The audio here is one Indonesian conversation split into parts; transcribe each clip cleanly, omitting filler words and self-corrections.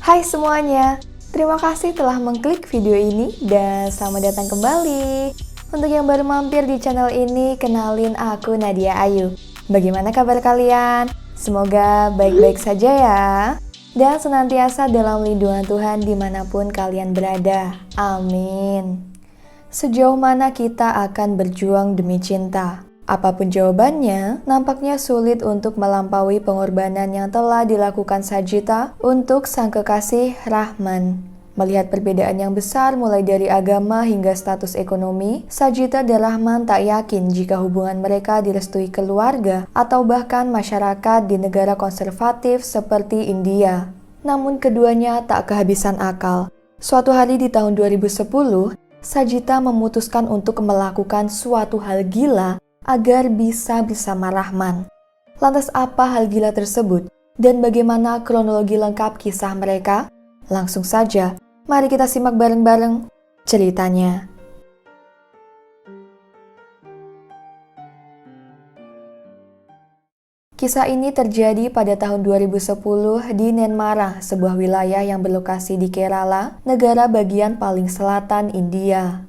Hai semuanya, terima kasih telah mengklik video ini dan selamat datang kembali. Untuk yang baru mampir di channel ini, kenalin aku Nadia Ayu. Bagaimana kabar kalian? Semoga baik-baik saja ya. Dan senantiasa dalam lindungan Tuhan dimanapun kalian berada. Amin. Sejauh mana kita akan berjuang demi cinta? Apapun jawabannya, nampaknya sulit untuk melampaui pengorbanan yang telah dilakukan Sajita untuk sang kekasih Rahman. Melihat perbedaan yang besar mulai dari agama hingga status ekonomi, Sajita dan Rahman tak yakin jika hubungan mereka direstui keluarga atau bahkan masyarakat di negara konservatif seperti India. Namun keduanya tak kehabisan akal. Suatu hari di tahun 2010, Sajita memutuskan untuk melakukan suatu hal gila agar bisa bersama Rahman. Lantas apa hal gila tersebut? Dan bagaimana kronologi lengkap kisah mereka? Langsung saja, mari kita simak bareng-bareng ceritanya. Kisah ini terjadi pada tahun 2010 di Nenmara, sebuah wilayah yang berlokasi di Kerala, negara bagian paling selatan India.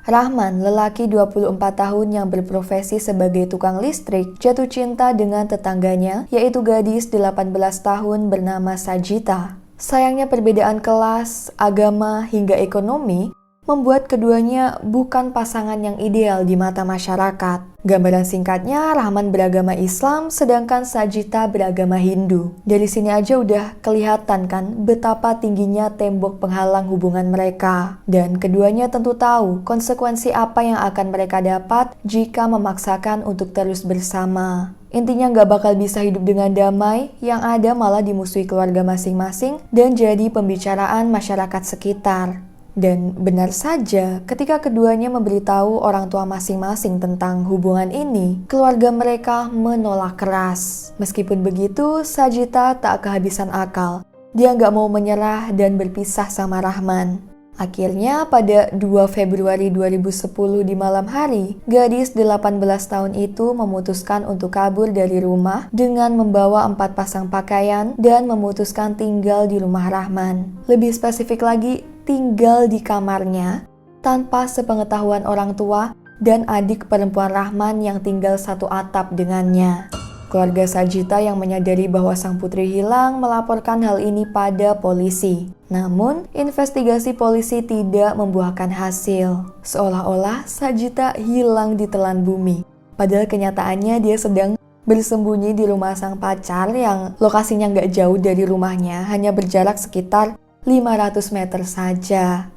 Rahman, lelaki 24 tahun yang berprofesi sebagai tukang listrik, jatuh cinta dengan tetangganya, yaitu gadis 18 tahun bernama Sajita. Sayangnya perbedaan kelas, agama, hingga ekonomi membuat keduanya bukan pasangan yang ideal di mata masyarakat. Gambaran singkatnya, Rahman beragama Islam, sedangkan Sajita beragama Hindu. Dari sini aja udah kelihatan kan betapa tingginya tembok penghalang hubungan mereka. Dan keduanya tentu tahu konsekuensi apa yang akan mereka dapat jika memaksakan untuk terus bersama. Intinya gak bakal bisa hidup dengan damai, yang ada malah dimusuhi keluarga masing-masing dan jadi pembicaraan masyarakat sekitar. Dan benar saja, ketika keduanya memberitahu orang tua masing-masing tentang hubungan ini, keluarga mereka menolak keras. Meskipun begitu, Sajita tak kehabisan akal. Dia nggak mau menyerah dan berpisah sama Rahman. Akhirnya pada 2 Februari 2010 di malam hari, gadis 18 tahun itu memutuskan untuk kabur dari rumah dengan membawa 4 pasang pakaian dan memutuskan tinggal di rumah Rahman. Lebih spesifik lagi, tinggal di kamarnya tanpa sepengetahuan orang tua dan adik perempuan Rahman yang tinggal satu atap dengannya. Keluarga Sajita yang menyadari bahwa sang putri hilang melaporkan hal ini pada polisi. Namun, investigasi polisi tidak membuahkan hasil. Seolah-olah Sajita hilang di telan bumi. Padahal kenyataannya dia sedang bersembunyi di rumah sang pacar yang lokasinya nggak jauh dari rumahnya, hanya berjarak sekitar 500 meter saja.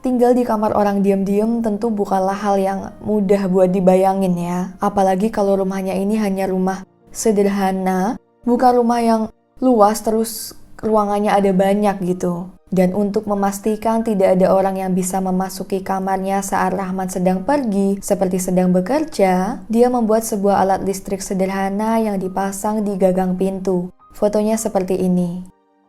Tinggal di kamar orang diam-diam tentu bukanlah hal yang mudah buat dibayangin ya. Apalagi kalau rumahnya ini hanya rumah sederhana, bukan rumah yang luas terus ruangannya ada banyak gitu. Dan untuk memastikan tidak ada orang yang bisa memasuki kamarnya saat Rahman sedang pergi, seperti sedang bekerja, dia membuat sebuah alat listrik sederhana yang dipasang di gagang pintu. Fotonya seperti ini.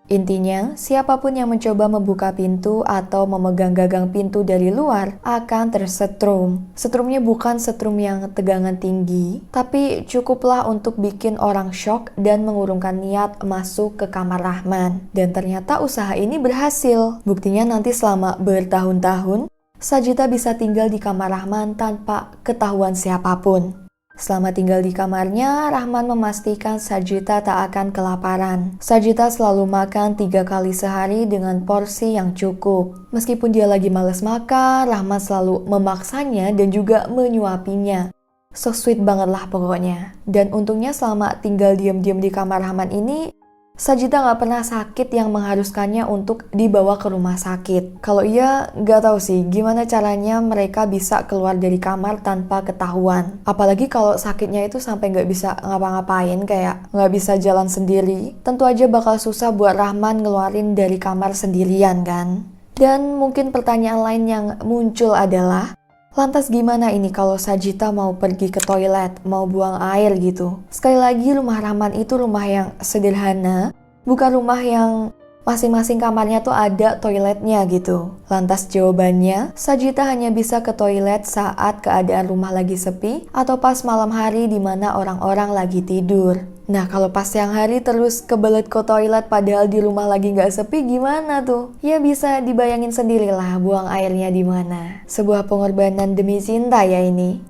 Intinya, siapapun yang mencoba membuka pintu atau memegang gagang pintu dari luar akan tersetrum. Setrumnya bukan setrum yang tegangan tinggi, tapi cukuplah untuk bikin orang shock dan mengurungkan niat masuk ke kamar Rahman. Dan ternyata usaha ini berhasil. Buktinya nanti selama bertahun-tahun, Sajita bisa tinggal di kamar Rahman tanpa ketahuan siapapun. Selama tinggal di kamarnya, Rahman memastikan Sajita tak akan kelaparan. Sajita selalu makan 3 kali sehari dengan porsi yang cukup. Meskipun dia lagi males makan, Rahman selalu memaksanya dan juga menyuapinya. So sweet banget lah pokoknya. Dan untungnya selama tinggal diam-diam di kamar Rahman ini, Sajita gak pernah sakit yang mengharuskannya untuk dibawa ke rumah sakit. Kalau iya, gak tahu sih gimana caranya mereka bisa keluar dari kamar tanpa ketahuan. Apalagi kalau sakitnya itu sampai gak bisa ngapa-ngapain, kayak gak bisa jalan sendiri. Tentu aja bakal susah buat Rahman ngeluarin dari kamar sendirian kan. Dan mungkin pertanyaan lain yang muncul adalah, lantas gimana ini kalau Sajita mau pergi ke toilet, mau buang air gitu? Sekali lagi rumah Rahman itu rumah yang sederhana, bukan rumah yang masing-masing kamarnya tuh ada toiletnya gitu. Lantas jawabannya, Sajita hanya bisa ke toilet saat keadaan rumah lagi sepi atau pas malam hari di mana orang-orang lagi tidur. Nah kalau pas siang hari terus kebelet ke toilet padahal di rumah lagi nggak sepi gimana tuh? Ya bisa dibayangin sendirilah buang airnya di mana. Sebuah pengorbanan demi cinta ya ini.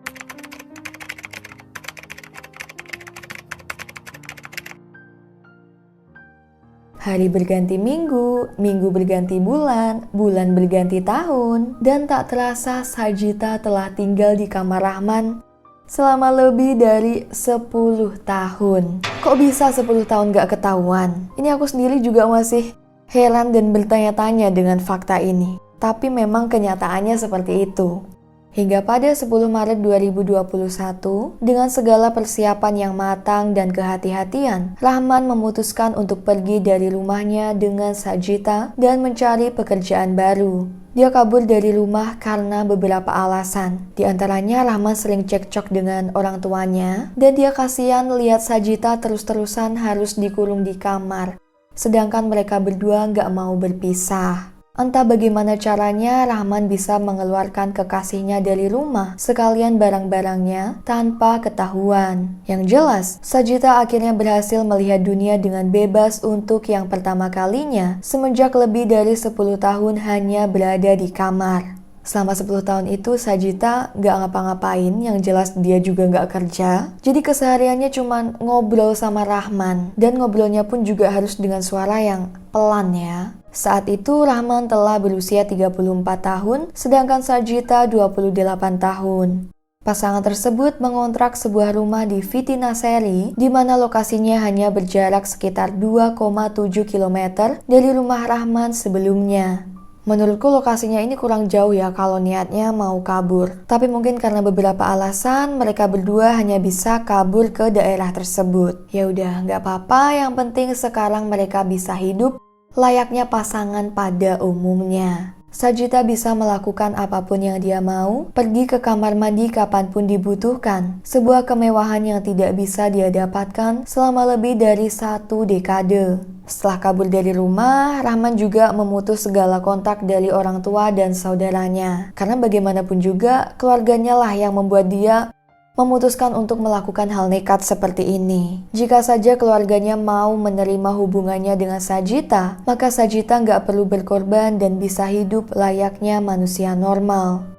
Hari berganti minggu, minggu berganti bulan, bulan berganti tahun, dan tak terasa Sajita telah tinggal di kamar Rahman selama lebih dari 10 tahun. Kok bisa 10 tahun gak ketahuan? Ini aku sendiri juga masih heran dan bertanya-tanya dengan fakta ini. Tapi memang kenyataannya seperti itu. Hingga pada 10 Maret 2021, dengan segala persiapan yang matang dan kehati-hatian, Rahman memutuskan untuk pergi dari rumahnya dengan Sajita dan mencari pekerjaan baru. Dia kabur dari rumah karena beberapa alasan. Di antaranya Rahman sering cekcok dengan orang tuanya dan dia kasihan lihat Sajita terus-terusan harus dikurung di kamar. Sedangkan mereka berdua gak mau berpisah. Entah bagaimana caranya Rahman bisa mengeluarkan kekasihnya dari rumah sekalian barang-barangnya tanpa ketahuan. Yang jelas, Sajita akhirnya berhasil melihat dunia dengan bebas untuk yang pertama kalinya semenjak lebih dari 10 tahun hanya berada di kamar. Selama 10 tahun itu Sajita gak ngapa-ngapain, yang jelas dia juga gak kerja. Jadi kesehariannya cuma ngobrol sama Rahman, dan ngobrolnya pun juga harus dengan suara yang pelan ya. Saat itu Rahman telah berusia 34 tahun, sedangkan Sajita 28 tahun. Pasangan tersebut mengontrak sebuah rumah di Vitinaseri, di mana lokasinya hanya berjarak sekitar 2,7 km dari rumah Rahman sebelumnya. Menurutku lokasinya ini kurang jauh ya kalau niatnya mau kabur. Tapi mungkin karena beberapa alasan mereka berdua hanya bisa kabur ke daerah tersebut. Ya udah, nggak apa-apa. Yang penting sekarang mereka bisa hidup layaknya pasangan pada umumnya. Sajita bisa melakukan apapun yang dia mau, pergi ke kamar mandi kapanpun dibutuhkan. Sebuah kemewahan yang tidak bisa dia dapatkan selama lebih dari 1 dekade. Setelah kabur dari rumah, Rahman juga memutus segala kontak dari orang tua dan saudaranya. Karena bagaimanapun juga, keluarganya lah yang membuat dia memutuskan untuk melakukan hal nekat seperti ini. Jika saja keluarganya mau menerima hubungannya dengan Sajita, maka Sajita nggak perlu berkorban dan bisa hidup layaknya manusia normal.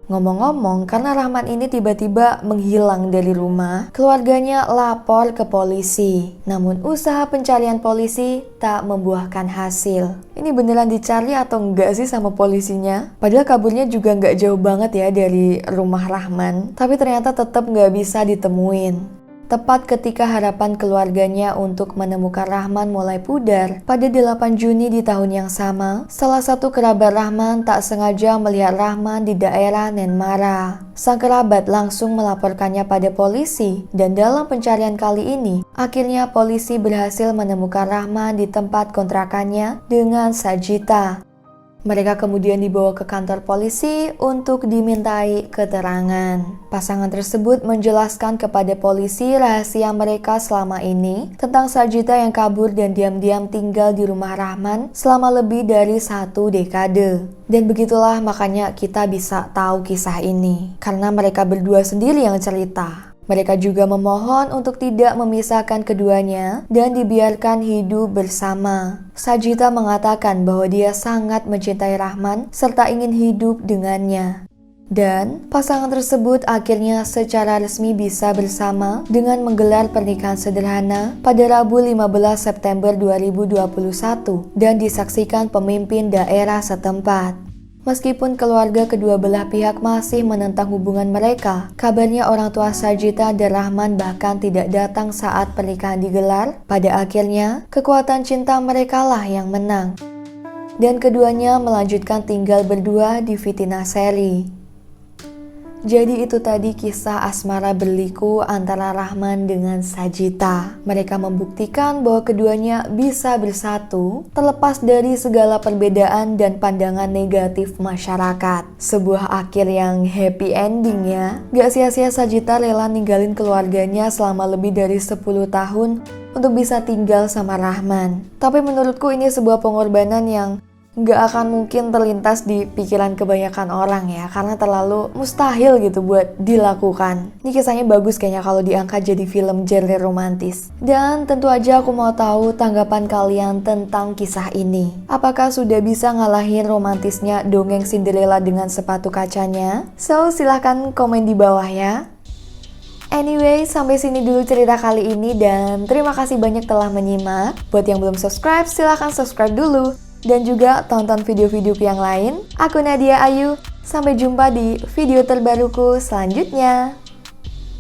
Ngomong-ngomong, karena Rahman ini tiba-tiba menghilang dari rumah, keluarganya lapor ke polisi. Namun usaha pencarian polisi tak membuahkan hasil. Ini beneran dicari atau enggak sih sama polisinya? Padahal kaburnya juga enggak jauh banget ya dari rumah Rahman. Tapi ternyata tetap enggak bisa ditemuin. Tepat ketika harapan keluarganya untuk menemukan Rahman mulai pudar, pada 8 Juni di tahun yang sama, salah satu kerabat Rahman tak sengaja melihat Rahman di daerah Nenmara. Sang kerabat langsung melaporkannya pada polisi, dan dalam pencarian kali ini, akhirnya polisi berhasil menemukan Rahman di tempat kontrakannya dengan Sajita. Mereka kemudian dibawa ke kantor polisi untuk dimintai keterangan. Pasangan tersebut menjelaskan kepada polisi rahasia mereka selama ini tentang Sajita yang kabur dan diam-diam tinggal di rumah Rahman selama lebih dari 1 dekade. Dan begitulah makanya kita bisa tahu kisah ini, karena mereka berdua sendiri yang cerita. Mereka juga memohon untuk tidak memisahkan keduanya dan dibiarkan hidup bersama. Sajita mengatakan bahwa dia sangat mencintai Rahman serta ingin hidup dengannya. Dan pasangan tersebut akhirnya secara resmi bisa bersama dengan menggelar pernikahan sederhana pada Rabu 15 September 2021 dan disaksikan pemimpin daerah setempat. Meskipun keluarga kedua belah pihak masih menentang hubungan mereka, kabarnya orang tua Sajita dan Rahman bahkan tidak datang saat pernikahan digelar. Pada akhirnya, kekuatan cinta mereka lah yang menang. Dan keduanya melanjutkan tinggal berdua di Vitinaseri. Jadi itu tadi kisah asmara berliku antara Rahman dengan Sajita. Mereka membuktikan bahwa keduanya bisa bersatu terlepas dari segala perbedaan dan pandangan negatif masyarakat. Sebuah akhir yang happy ending ya. Gak sia-sia Sajita rela ninggalin keluarganya selama lebih dari 10 tahun untuk bisa tinggal sama Rahman. Tapi menurutku ini sebuah pengorbanan yang nggak akan mungkin terlintas di pikiran kebanyakan orang ya, karena terlalu mustahil gitu buat dilakukan. Ini kisahnya bagus kayaknya kalau diangkat jadi film genre romantis. Dan tentu aja aku mau tahu tanggapan kalian tentang kisah ini. Apakah sudah bisa ngalahin romantisnya dongeng Cinderella dengan sepatu kacanya? So, silahkan komen di bawah ya. Anyway, sampai sini dulu cerita kali ini dan terima kasih banyak telah menyimak. Buat yang belum subscribe, silahkan subscribe dulu. Dan juga tonton video-videoku yang lain. Aku Nadia Ayu, sampai jumpa di video terbaruku selanjutnya.